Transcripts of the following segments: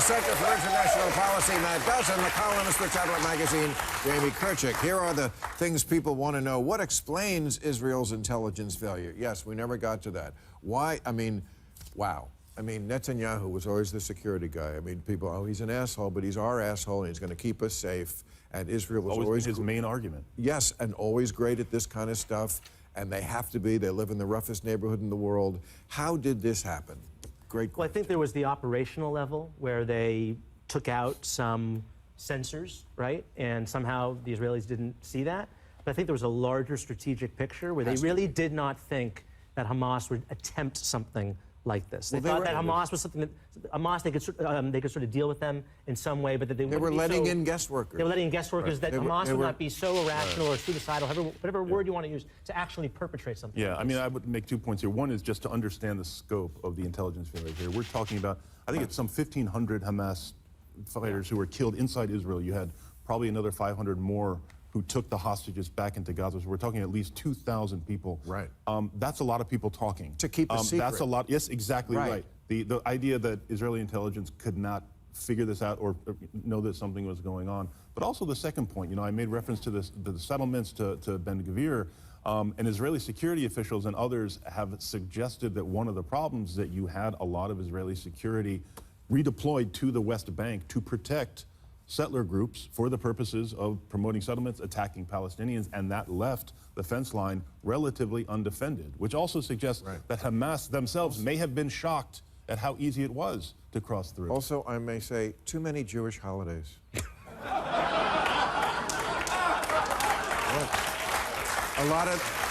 Center for International Policy, Matt Dawson, the columnist for Tablet Magazine, Jamie Kirchick. Here are the things people want to know. What explains Israel's intelligence failure? Yes, we never got to that. Why? I mean, wow. I mean, Netanyahu was always the security guy. I mean, people, oh, he's an asshole, but he's our asshole, and he's going to keep us safe. And Israel was always his main argument. Yes, and always great at this kind of stuff. And they have to be. They live in the roughest neighborhood in the world. How did this happen? Great question. Well, I think there was the operational level where they took out some sensors, right? And somehow the Israelis didn't see that. But I think there was a larger strategic picture where they really did not think that Hamas would attempt something like this. They thought that Hamas was something that Hamas they could sort of deal with them in some way, but that they were letting in guest workers. They were letting in guest workers that Hamas would not be so irrational or suicidal, whatever word you want to use, to actually perpetrate something. Yeah, I mean, I would make 2 points here. One is just to understand the scope of the intelligence failure here. We're talking about, I think it's some 1,500 Hamas fighters who were killed inside Israel. You had probably another 500 more who took the hostages back into Gaza. So we're talking at least 2,000 people. Right. That's a lot of people talking. To keep a secret. That's a lot. Yes, exactly right. The idea that Israeli intelligence could not figure this out or know that something was going on. But also the second point, you know, I made reference to this, the settlements to Ben Gvir, and Israeli security officials and others have suggested that one of the problems that you had a lot of Israeli security redeployed to the West Bank to protect settler groups for the purposes of promoting settlements, attacking Palestinians, and that left the fence line relatively undefended, which also suggests that Hamas themselves may have been shocked at how easy it was to cross through. Also, I may say, too many Jewish holidays. A lot of...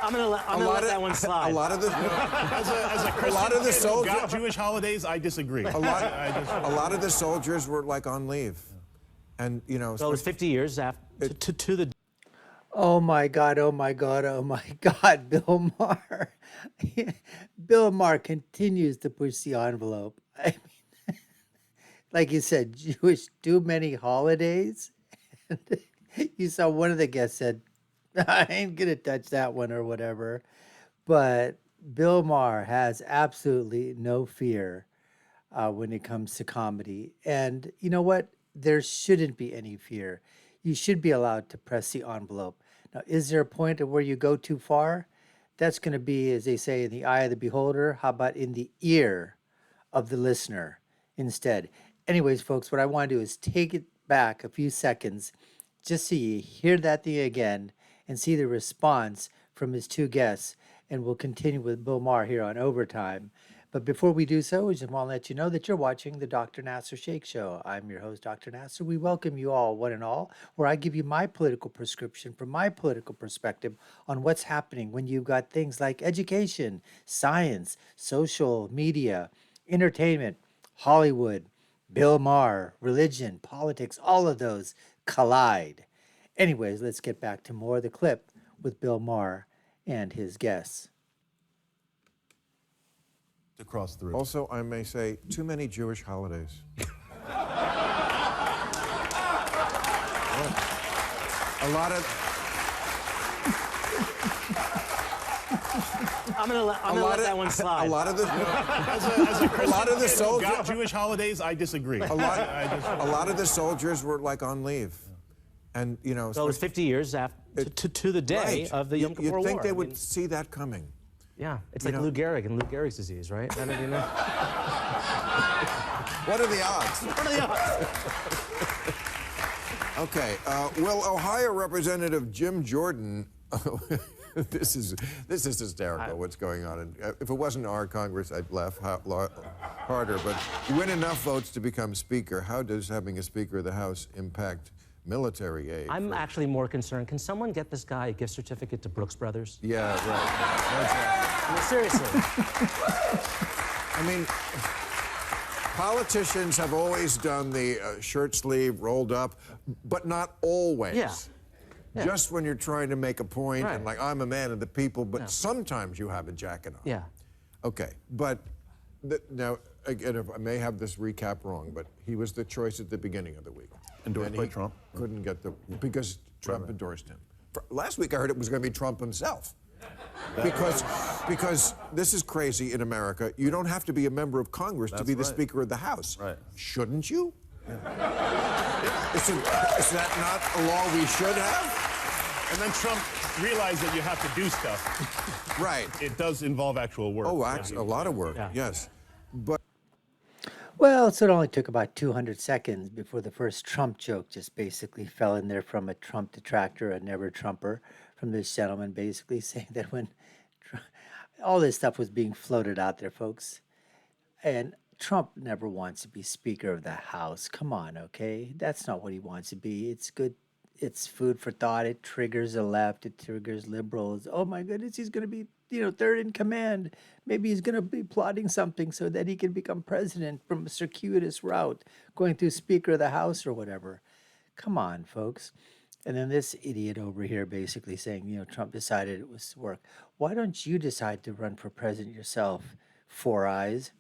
I'm gonna let that one slide. A lot of the... As a Christian who got Jewish holidays, I disagree. A lot of the soldiers were like on leave. And, you know... So it was 50 years after, to the... Oh my God, oh my God, oh my God, Bill Maher. Bill Maher continues to push the envelope. I mean, like you said, Jewish, too many holidays. And you saw one of the guests said, I ain't gonna touch that one or whatever. But Bill Maher has absolutely no fear when it comes to comedy. And you know what? There shouldn't be any fear. You should be allowed to press the envelope. Now, is there a point at where you go too far? That's going to be, as they say, in the eye of the beholder. How about in the ear of the listener instead? Anyways, folks, what I want to do is take it back a few seconds just so you hear that thing again and see the response from his two guests. And we'll continue with Bill Maher here on Overtime. But before we do so, we just want to let you know that you're watching the Dr. Nasir Shaikh Show. I'm your host, Dr. Nasir. We welcome you all, one and all, where I give you my political prescription from my political perspective on what's happening when you've got things like education, science, social media, entertainment, Hollywood, Bill Maher, religion, politics, all of those collide. Anyways, let's get back to more of the clip with Bill Maher and his guests. To cross through. Also, I may say, too many Jewish holidays. A lot of... I'm gonna let that one slide. A lot of the... As a Christian a lot of the who soldiers... got Jewish holidays, I disagree. A lot of the soldiers were like on leave. And, you know... So it was 50 years after, to the day of the Yom Kippur War. You'd think they would see that coming. Yeah, it's like Lou Gehrig and Lou Gehrig's disease, right? I don't know. What are the odds? What are the odds? Okay, will Ohio Representative Jim Jordan... this is hysterical, what's going on. And if it wasn't our Congress, I'd laugh harder. But win enough votes to become Speaker. How does having a Speaker of the House impact military aid? I'm actually more concerned. Can someone get this guy a gift certificate to Brooks Brothers? Yeah, right. I mean, seriously. I mean, politicians have always done the shirt sleeve rolled up, but not always. Yeah. Just when you're trying to make a point and like, I'm a man of the people, but sometimes you have a jacket on. Yeah. Okay, but now, again, if I may have this recap wrong, but he was the choice at the beginning of the week. Endorsed by Trump. Couldn't get because Trump endorsed him. Last week I heard it was going to be Trump himself. Because Because this is crazy in America. You don't have to be a member of Congress to be the right. Speaker of the House. Right. Shouldn't you? Is that not a law we should have? And then Trump realized that you have to do stuff. Right. It does involve actual work. Oh, a lot of work, yes. But Well, so it only took about 200 seconds before the first Trump joke just basically fell in there from a Trump detractor, a never Trumper, from this gentleman basically saying that when all this stuff was being floated out there, folks, and Trump never wants to be Speaker of the House. Come on, okay? That's not what he wants to be. It's good. It's food for thought. It triggers the left. It triggers liberals. Oh my goodness, he's going to be, third in command. Maybe he's going to be plotting something so that he can become president from a circuitous route, going through Speaker of the House or whatever. Come on, folks. And then this idiot over here basically saying, Trump decided it was work. Why don't you decide to run for president yourself, Four Eyes,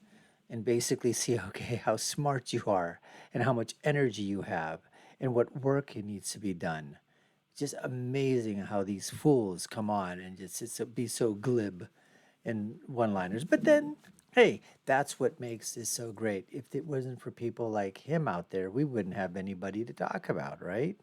and basically see, okay, how smart you are and how much energy you have and what work it needs to be done. Just amazing how these fools come on and just be so glib and one-liners. But then, hey, that's what makes this so great. If it wasn't for people like him out there, we wouldn't have anybody to talk about, right?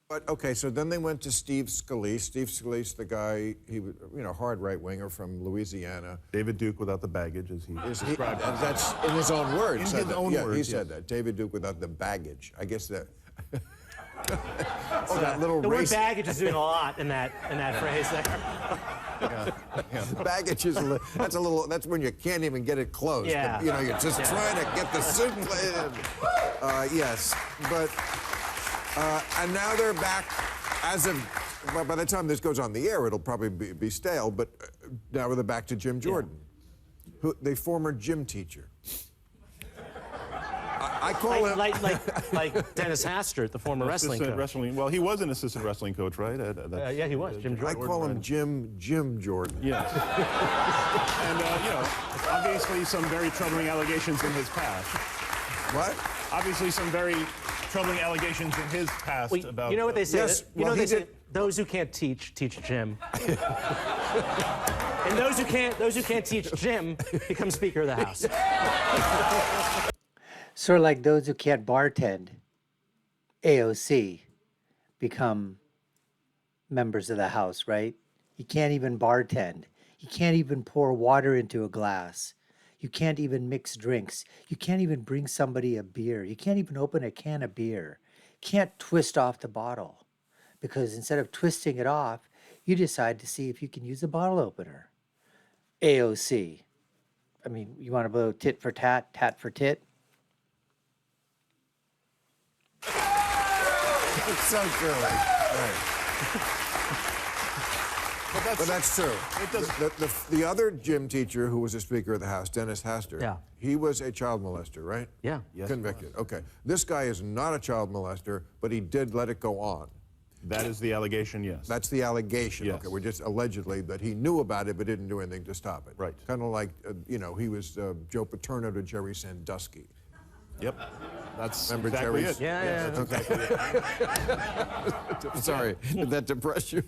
But okay, so then they went to Steve Scalise. Steve Scalise, the guy, he was, hard right winger from Louisiana. David Duke without the baggage, as he described. That's in his own words. In said his that. own yeah, words, he yes. said that. David Duke without the baggage. I guess that. Oh, that little The word race. baggage is doing a lot in that phrase there. Baggage is that's a little. That's when you can't even get it closed. Yeah. You're just trying to get the soup in. Yes, but and now they're back. Well, by the time this goes on the air, it'll probably be stale. But now they're back to Jim Jordan, the former gym teacher. I call him like Dennis Hastert, the former wrestling coach. Well, he was an assistant wrestling coach, right? Yeah, he was. Jim Jordan. I call him Jim Jordan. Yes. And obviously some very troubling allegations in his past. What? Obviously some very troubling allegations in his past Well, about. you know what they say? Yes, You know well, what they he say? Those who can't teach Jim. And those who can't teach Jim become Speaker of the House. Sort of like those who can't bartend, AOC, become members of the House, right? You can't even bartend. You can't even pour water into a glass. You can't even mix drinks. You can't even bring somebody a beer. You can't even open a can of beer. You can't twist off the bottle because instead of twisting it off, you decide to see if you can use a bottle opener. AOC. I mean, you want to blow tit for tat, tat for tit? It's so true. Right. But that's true. The other gym teacher who was a Speaker of the House, Dennis Hastert, he was a child molester, right? Yeah. Yes, Convicted. Okay. This guy is not a child molester, but he did let it go on. That is the allegation, yes. That's the allegation. Yes. Okay, we're just allegedly that he knew about it but didn't do anything to stop it. Right. Kind of like, he was Joe Paterno to Jerry Sandusky. Yep. That's Remember exactly Jerry's? it. Yeah. That's exactly it. Sorry, did that depress you?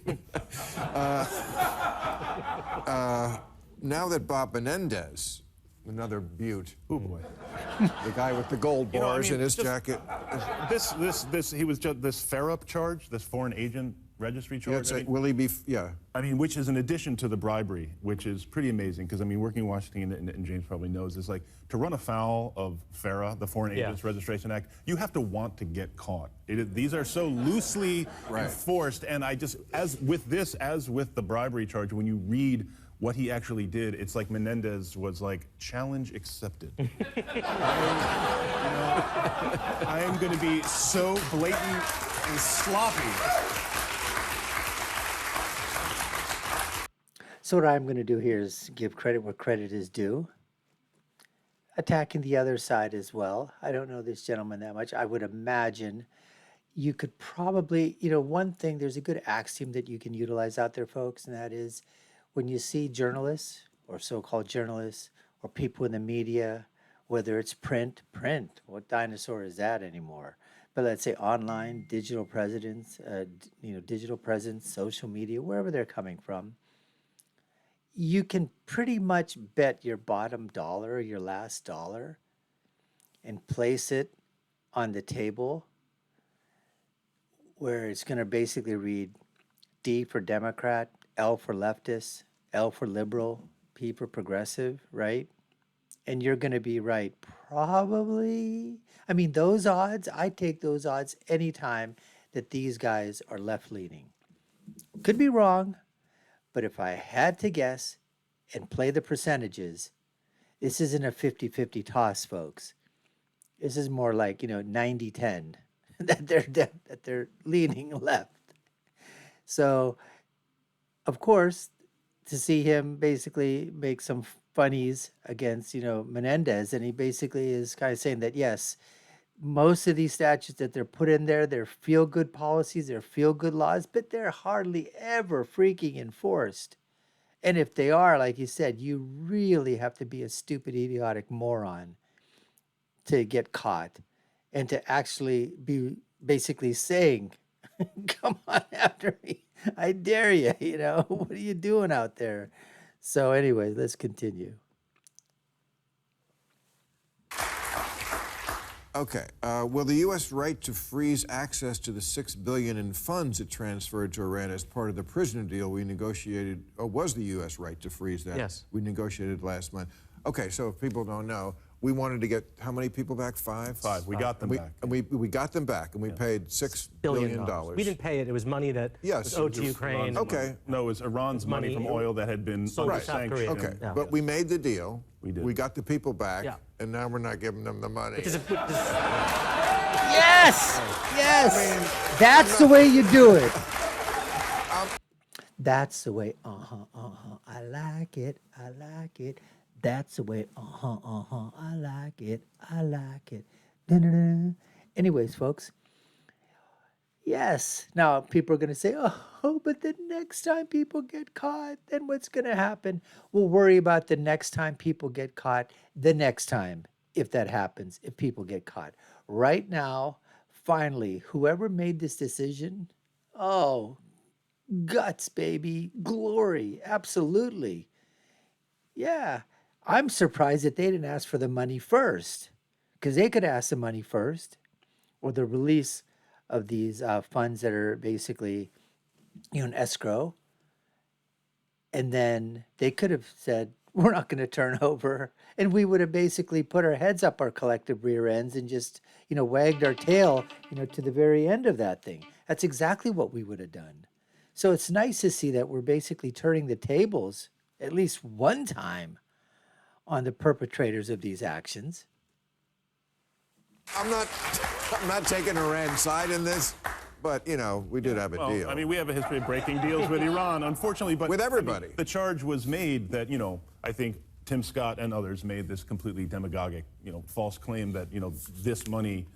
Now that Bob Menendez, another beaut, Oh boy. the guy with the gold bars in his jacket. He was just this FARUP charge, this foreign agent registry charge. Will he be? Yeah. I mean, which is an addition to the bribery, which is pretty amazing because I mean, working in Washington, and James probably knows, is like to run afoul of FARA, the Foreign Agents Registration Act. You have to want to get caught. These are so loosely enforced, and as with the bribery charge, when you read what he actually did, it's like Menendez was like, challenge accepted. I am going to be so blatant and sloppy. So what I'm going to do here is give credit where credit is due. Attacking the other side as well. I don't know this gentleman that much. I would imagine you could probably, one thing, there's a good axiom that you can utilize out there, folks, and that is when you see journalists or so-called journalists or people in the media, whether it's print, what dinosaur is that anymore? but let's say online, digital presence, digital presence, social media, wherever they're coming from, you can pretty much bet your bottom dollar, your last dollar, and place it on the table where it's going to basically read D for Democrat, L for leftist, L for liberal, P for progressive, right? And you're going to be right. Probably. I mean, those odds, I take those odds anytime that these guys are left leaning. Could be wrong, but if I had to guess and play the percentages, this isn't a 50-50 toss, folks. This is more like, 90-10 that they're leaning left. So, of course, to see him basically make some funnies against, Menendez, and he basically is kind of saying that, yes, most of these statutes that they're put in there, they're feel-good policies, they're feel-good laws, but they're hardly ever freaking enforced. And if they are, like you said, you really have to be a stupid, idiotic moron to get caught and to actually be basically saying, come on after me. I dare you, What are you doing out there? So anyway, let's continue. Okay. Will the U.S. right to freeze access to the $6 billion in funds it transferred to Iran as part of the prisoner deal we negotiated, or was the U.S. right to freeze that? Yes. We negotiated last month. Okay, so if people don't know, we wanted to get how many people back? Five? Five. We got them back. And we got them back, and we paid $6 billion. We didn't pay it. It was money that was owed to Ukraine. Okay. No, it was Iran's money from oil that had been Sold to under South sanction. Korea. Okay, Yeah. but we made the deal. We did. We got the people back, Yeah. and now we're not giving them the money. Yes! Yes! That's the way you do it. That's the way, I like it, I like it. That's the way, I like it, I like it. Da-da-da. Anyways, folks, yes. Now, people are going to say, oh, but the next time people get caught, then what's going to happen? We'll worry about the next time people get caught, the next time, if that happens, if people get caught. Right now, finally, whoever made this decision, guts, baby, glory, absolutely. Yeah, I'm surprised that they didn't ask for the money first, because they could ask the money first, or the release of these funds that are basically, in escrow, and then they could have said, we're not going to turn over, and we would have basically put our heads up our collective rear ends and just, wagged our tail, to the very end of that thing. That's exactly what we would have done. So it's nice to see that we're basically turning the tables at least one time on the perpetrators of these actions. I'm not taking Iran's side in this, but, we did have a deal. I mean, we have a history of breaking deals with Iran, unfortunately. But with everybody. I mean, the charge was made that, I think Tim Scott and others made this completely demagogic, false claim that, this money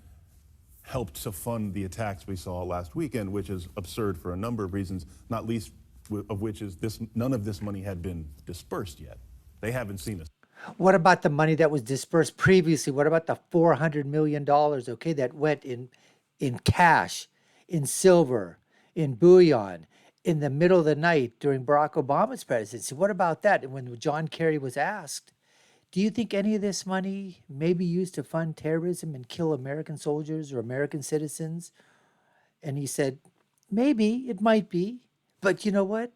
helped to fund the attacks we saw last weekend, which is absurd for a number of reasons, not least of which is none of this money had been dispersed yet. They haven't seen it. What about the money that was dispersed previously? What about the $400 million, that went in cash, in silver, in bullion, in the middle of the night during Barack Obama's presidency? What about that? And when John Kerry was asked, do you think any of this money may be used to fund terrorism and kill American soldiers or American citizens? And he said, maybe, it might be. But you know what?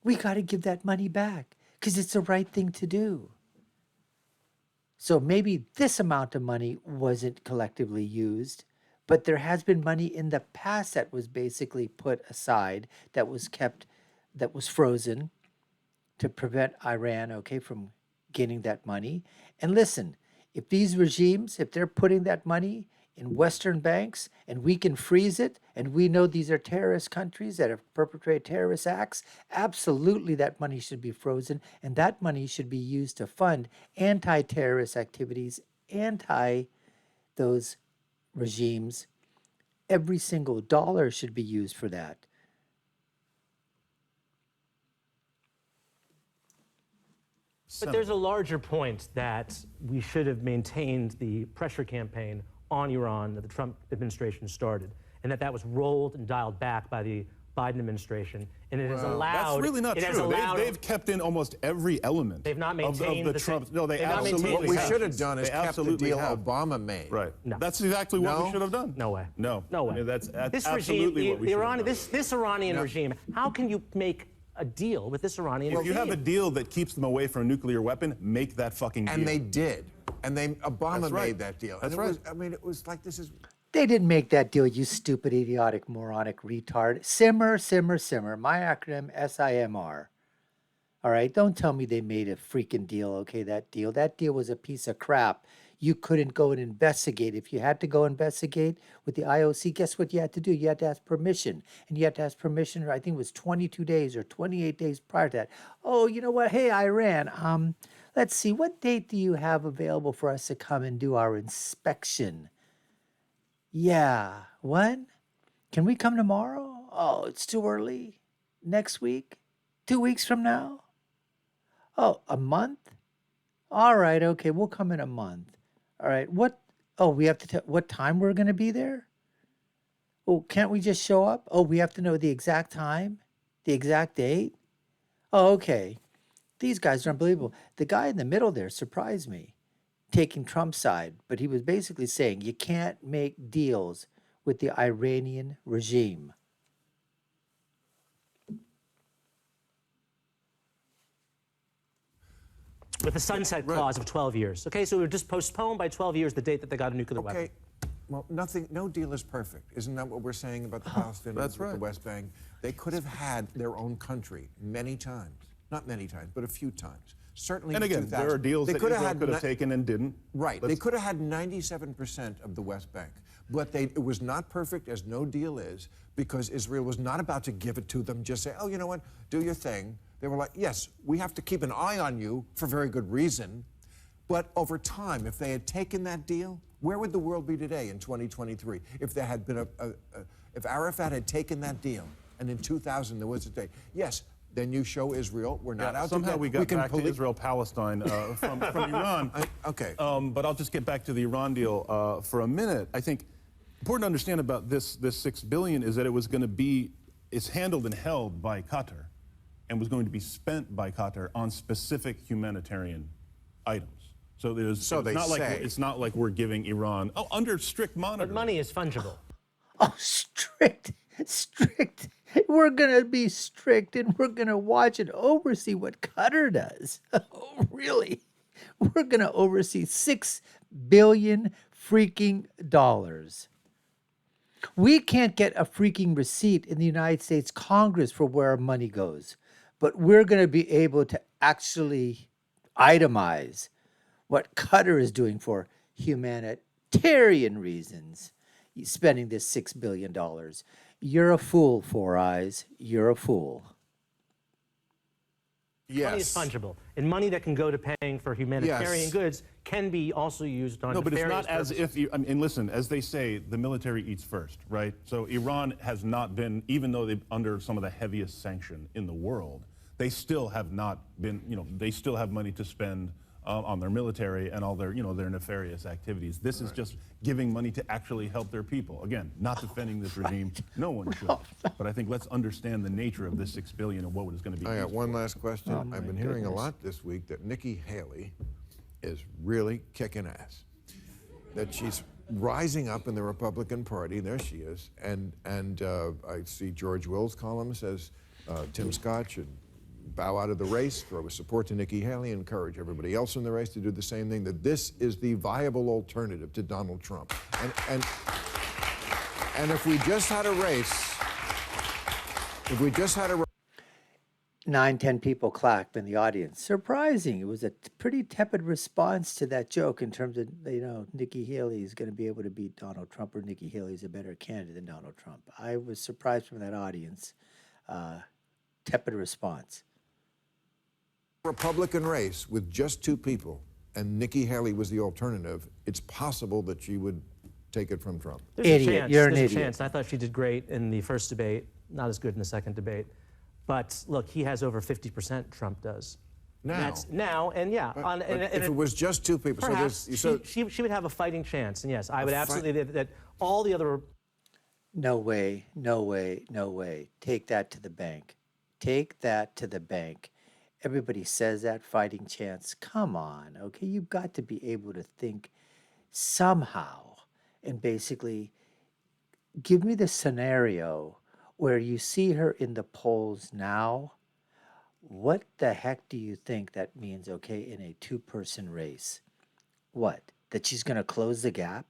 We got to give that money back because it's the right thing to do. So maybe this amount of money wasn't collectively used, but there has been money in the past that was basically put aside, that was kept, that was frozen to prevent Iran, from getting that money. And listen, if these regimes, if they're putting that money in Western banks and we can freeze it, and we know these are terrorist countries that have perpetrated terrorist acts, absolutely that money should be frozen, and that money should be used to fund anti-terrorist activities, anti those regimes. Every single dollar should be used for that. But there's a larger point that we should have maintained the pressure campaign on Iran that the Trump administration started, and that was rolled and dialed back by the Biden administration, and it has allowed. That's really not true. They've kept in almost every element. They've not maintained of the Trump. No, they absolutely. What we have. should have done is kept the deal have. Obama made. Right. No. That's exactly what we should have done. No way. No. No way. I mean, that's this absolutely regime, what we should have done. This Iranian regime, how can you make a deal with this Iranian regime? If you have a deal that keeps them away from a nuclear weapon, make that fucking deal. And they did. And Obama made that deal. That's and right. it was like, this is... They didn't make that deal, you stupid, idiotic, moronic retard. Simmer, simmer, simmer. My acronym, SIMR. All right, don't tell me they made a freaking deal, okay, that deal. That deal was a piece of crap. You couldn't go and investigate. If you had to go investigate with the IOC, guess what you had to do? You had to ask permission. And you had to ask permission, I think it was 22 days or 28 days prior to that. Oh, you know what? Hey, Iran, let's see, what date do you have available for us to come and do our inspection? Yeah, when? Can we come tomorrow? Oh, it's too early. Next week? 2 weeks from now? Oh, a month? All right, okay, we'll come in a month. All right, what? Oh, we have to tell what time we're going to be there? Oh, can't we just show up? Oh, we have to know the exact time, the exact date? Oh, okay. These guys are unbelievable. The guy in the middle there surprised me, taking Trump's side, but he was basically saying you can't make deals with the Iranian regime. With a sunset clause of 12 years. Okay, so we were just postponed by 12 years the date that they got a nuclear weapon. Okay, well, no deal is perfect. Isn't that what we're saying about the Palestinians That's right. with the West Bank? They could have had their own country many times. Not many times, but a few times. Certainly And in again, 2000. there are deals They that could Israel had could have taken and didn't. Right. They could have had 97% of the West Bank. But it was not perfect, as no deal is, because Israel was not about to give it to them, just say, oh, you know what, do your thing. They were like, yes, we have to keep an eye on you for very good reason. But over time, if they had taken that deal, where would the world be today in 2023? If there had been if Arafat had taken that deal, and in 2000 there was a day, yes, then you show Israel we're not out somehow to get, we got back to police Israel-Palestine from Iran. Okay. But I'll just get back to the Iran deal for a minute. I think important to understand about this $6 billion is that it was going to be, it's handled and held by Qatar, and was going to be spent by Qatar on specific humanitarian items. So it's not like we're giving Iran under strict monitoring. But money is fungible. Oh, strict. We're going to be strict, and we're going to watch and oversee what Qatar does. Oh, really? We're going to oversee $6 billion freaking dollars. We can't get a freaking receipt in the United States Congress for where our money goes, but we're going to be able to actually itemize what Qatar is doing for humanitarian reasons, spending this $6 billion. You're a fool, Four Eyes. You're a fool. Yes. Money is fungible, and money that can go to paying for humanitarian goods can be also used on but it's not purposes. as if you, I mean, listen, as they say, the military eats first, right? So Iran has not been, even though they're under some of the heaviest sanction in the world, they still have not been, they still have money to spend on their military and all their, their nefarious activities. This is just giving money to actually help their people. Again, not defending this regime. No one should. But I think let's understand the nature of this $6 billion and what it is going to be. I got one last question. Oh, my I've been hearing a goodness. lot this week that Nikki Haley is really kicking ass. That she's rising up in the Republican Party. There she is. And I see George Will's column says Tim Scott should bow out of the race, throw his support to Nikki Haley, encourage everybody else in the race to do the same thing, that this is the viable alternative to Donald Trump. And if we just had a race, 9, 10 people clapped in the audience. Surprising. It was a pretty tepid response to that joke in terms of, Nikki Haley is going to be able to beat Donald Trump, or Nikki Haley is a better candidate than Donald Trump. I was surprised from that audience. Tepid response. Republican race with just 2 people, and Nikki Haley was the alternative, it's possible that she would take it from Trump. There's Idiot. a chance. You're an There's a idiot. chance. I thought she did great in the first debate, not as good in the second debate. But look, he has over 50%, Trump does. Now. That's now, and yeah. But if it was just two people, perhaps so she would have a fighting chance, and yes, I would fight- absolutely that all the other. No way, no way, no way. Take that to the bank. Take that to the bank. Everybody says that fighting chance. Come on, okay? You've got to be able to think somehow and basically give me the scenario where you see her in the polls now. What the heck do you think that means, okay, in a two-person race? What? That she's going to close the gap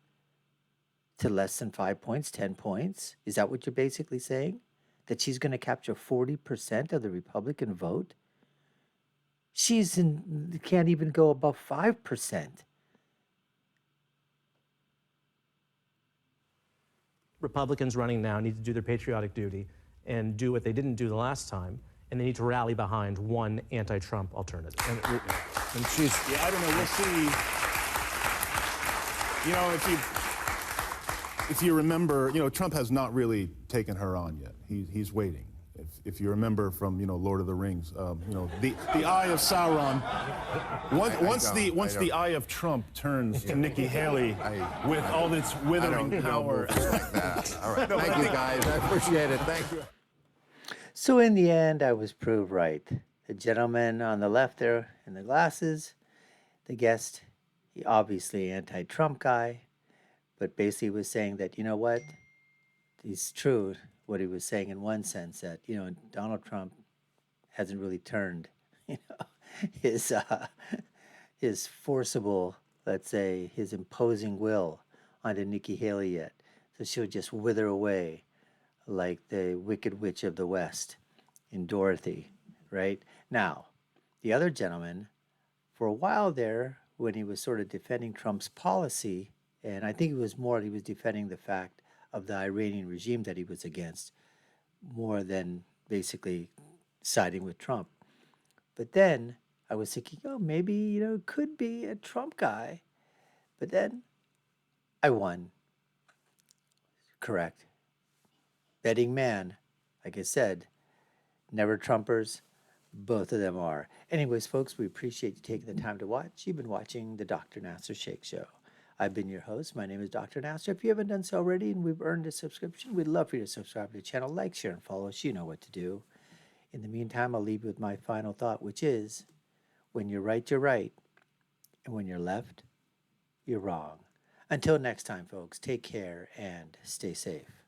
to less than 5 points, 10 points? Is that what you're basically saying? That she's going to capture 40% of the Republican vote? Can't even go above 5%. Republicans running now need to do their patriotic duty and do what they didn't do the last time, and they need to rally behind one anti-Trump alternative. and she's Yeah, I don't know. We'll see. You know, if you remember, you know, Trump has not really taken her on yet. He's waiting. If you remember from, you know, Lord of the Rings, you know, the eye of Sauron. Once the eye of Trump turns to Nikki Haley with all this withering power. like that. All right, thank you guys. I appreciate it. Thank you. So in the end, I was proved right. The gentleman on the left there in the glasses, the guest, he obviously anti-Trump guy, but basically was saying that, you know what, it's true what he was saying in one sense, that, you know, Donald Trump hasn't really turned, you know, his forcible, let's say, his imposing will onto Nikki Haley yet. So she'll just wither away like the Wicked Witch of the West in Dorothy, right? Now, the other gentleman, for a while there, when he was sort of defending Trump's policy, and I think it was more he was defending the fact of the Iranian regime that he was against, more than basically siding with Trump. But then I was thinking, oh, maybe, you know, it could be a Trump guy. But then I won. Correct. Betting man, like I said, never Trumpers. Both of them are. Anyways, folks, we appreciate you taking the time to watch. You've been watching the Dr. Nasir Shaikh Show. I've been your host. My name is Dr. Nasir. If you haven't done so already and we've earned a subscription, we'd love for you to subscribe to the channel, like, share, and follow us. You know what to do. In the meantime, I'll leave you with my final thought, which is, when you're right, you're right. And when you're left, you're wrong. Until next time, folks, take care and stay safe.